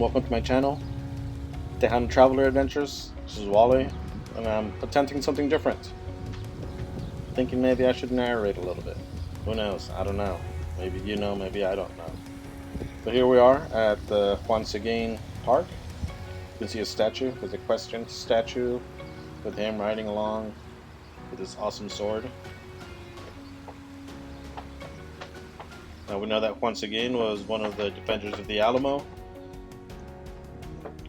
welcome to my channel, Tehan Traveler Adventures. This is Wally, and I'm attempting something different. Thinking maybe I should narrate a little bit. Who knows? I don't know. Maybe you know, maybe I don't know. But here we are at the Juan Seguin Park. You can see a statue, there's a equestrian statue with him riding along with his awesome sword. Now we know that Juan Seguin was one of the defenders of the Alamo.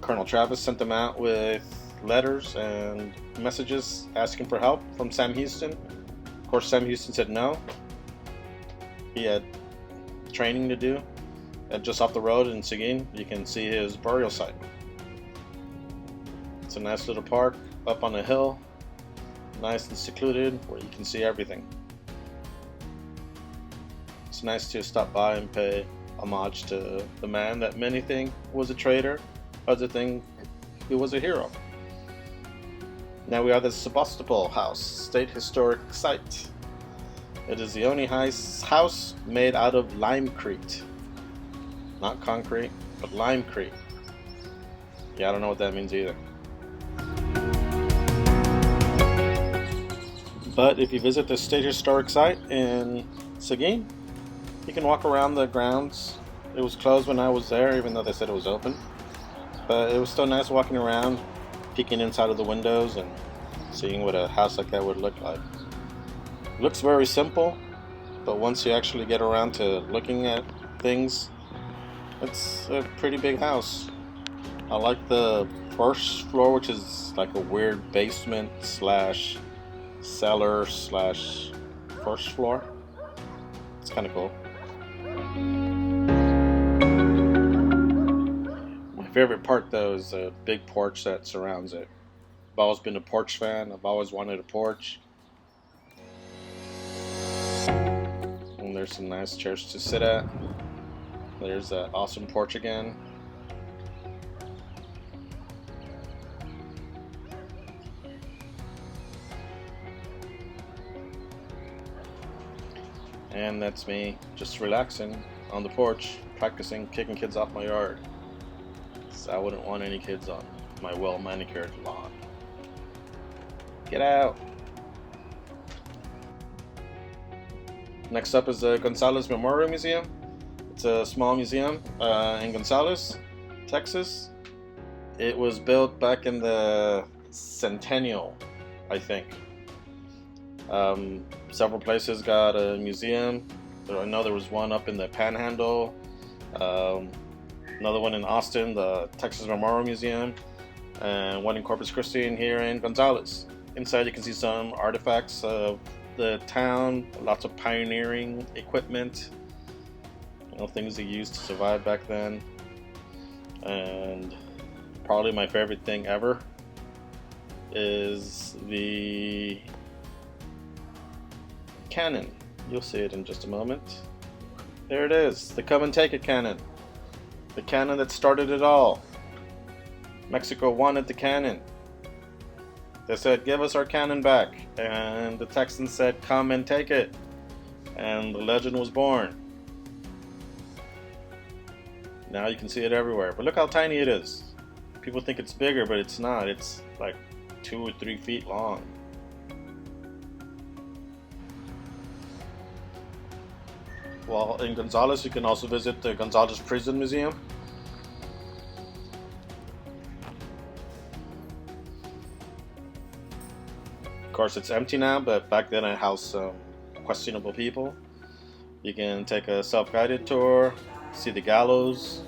Colonel Travis sent them out with letters and messages asking for help from Sam Houston. Of course, Sam Houston said no. He had training to do. And just off the road in Seguin, you can see his burial site. It's a nice little park up on a hill, nice and secluded, where you can see everything. It's nice to stop by and pay homage to the man that many think was a traitor, others think he was a hero. Now we are at the Seguin House, State Historic Site. It is the only house made out of limecrete. Not concrete, but limecrete. Yeah, I don't know what that means either. But if you visit the State Historic Site in Seguin, you can walk around the grounds. It was closed when I was there, even though they said it was open. But it was still nice walking around, peeking inside of the windows and seeing what a house like that would look like. It looks very simple, but once you actually get around to looking at things, it's a pretty big house. I like the first floor, which is like a weird basement slash cellar slash first floor. It's kind of cool. My favorite part though is the big porch that surrounds it. I've always been a porch fan. I've always wanted a porch. And there's some nice chairs to sit at. There's that awesome porch again. And that's me just relaxing on the porch, practicing kicking kids off my yard. So I wouldn't want any kids on my well manicured lawn. Get out! Next up is the Gonzales Memorial Museum. It's a small museum in Gonzales, Texas. It was built back in the centennial, I think. Several places got a museum. I know there was one up in the Panhandle, another one in Austin, the Texas Memorial Museum, and one in Corpus Christi and here in Gonzales. Inside you can see some artifacts of the town, lots of pioneering equipment, things they used to survive back then. And probably my favorite thing ever is the cannon. You'll see it in just a moment. There it is, the come and take it cannon. The cannon that started it all. Mexico wanted the cannon. They said, give us our cannon back. And the Texans said, come and take it. And the legend was born. Now you can see it everywhere. But look how tiny it is. People think it's bigger, but it's not. It's like 2 or 3 feet long. Well, in Gonzales, you can also visit the Gonzales Prison Museum. Of course, it's empty now, but back then it housed some questionable people. You can take a self-guided tour, see the gallows,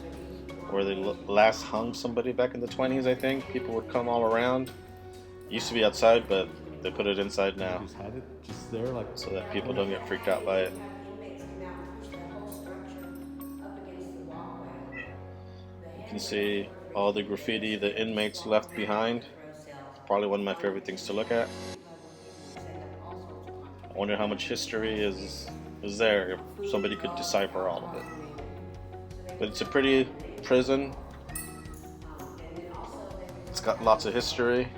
where they last hung somebody back in the 20s, I think. People would come all around. It used to be outside, but they put it inside now. Just had it just there, like, so that people don't get freaked out by it. You can see all the graffiti the inmates left behind. It's probably one of my favorite things to look at. I wonder how much history is there if somebody could decipher all of it. But it's a pretty prison. It's got lots of history.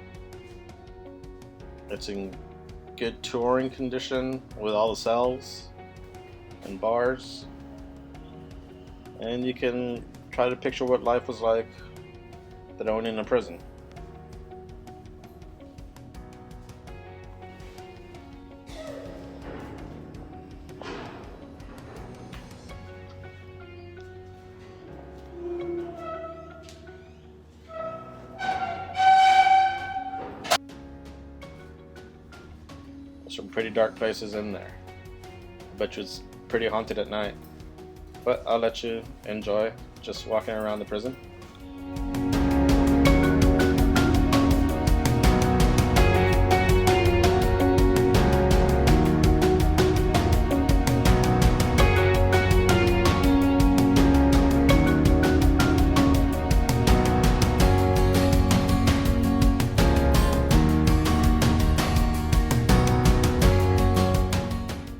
It's in good touring condition with all the cells and bars. And you can try to picture what life was like thrown in a prison. Some pretty dark places in there. I bet you it's pretty haunted at night. But I'll let you enjoy just walking around the prison.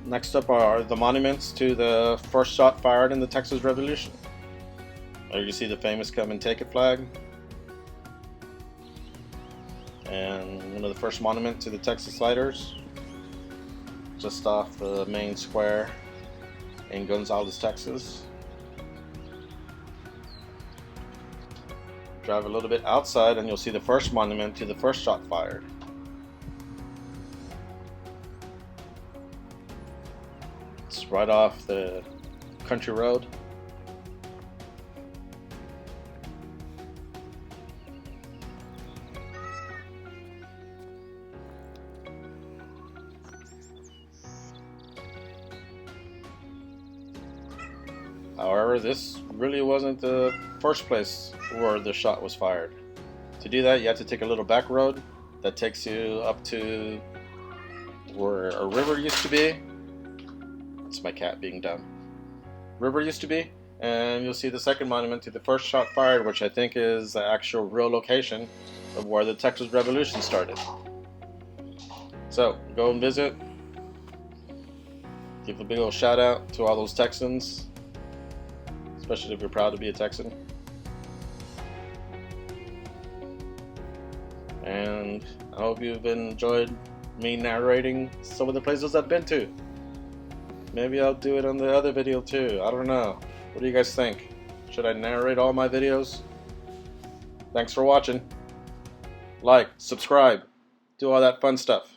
Next up are the monuments to the first shot fired in the Texas Revolution. There you see the famous "Come and Take It" flag, and one of the first monuments to the Texas Lighters, just off the main square in Gonzales, Texas. Drive a little bit outside and you'll see the first monument to the first shot fired. It's right off the country road. However, this really wasn't the first place where the shot was fired. To do that, you have to take a little back road that takes you up to where a river used to be. It's my cat being dumb. River used to be, and you'll see the second monument to the first shot fired, which I think is the actual real location of where the Texas Revolution started. So, go and visit. Give a big old shout out to all those Texans, especially if you're proud to be a Texan. And I hope you've enjoyed me narrating some of the places I've been to. Maybe I'll do it on the other video too. I don't know. What do you guys think? Should I narrate all my videos? Thanks for watching. Like, subscribe, do all that fun stuff.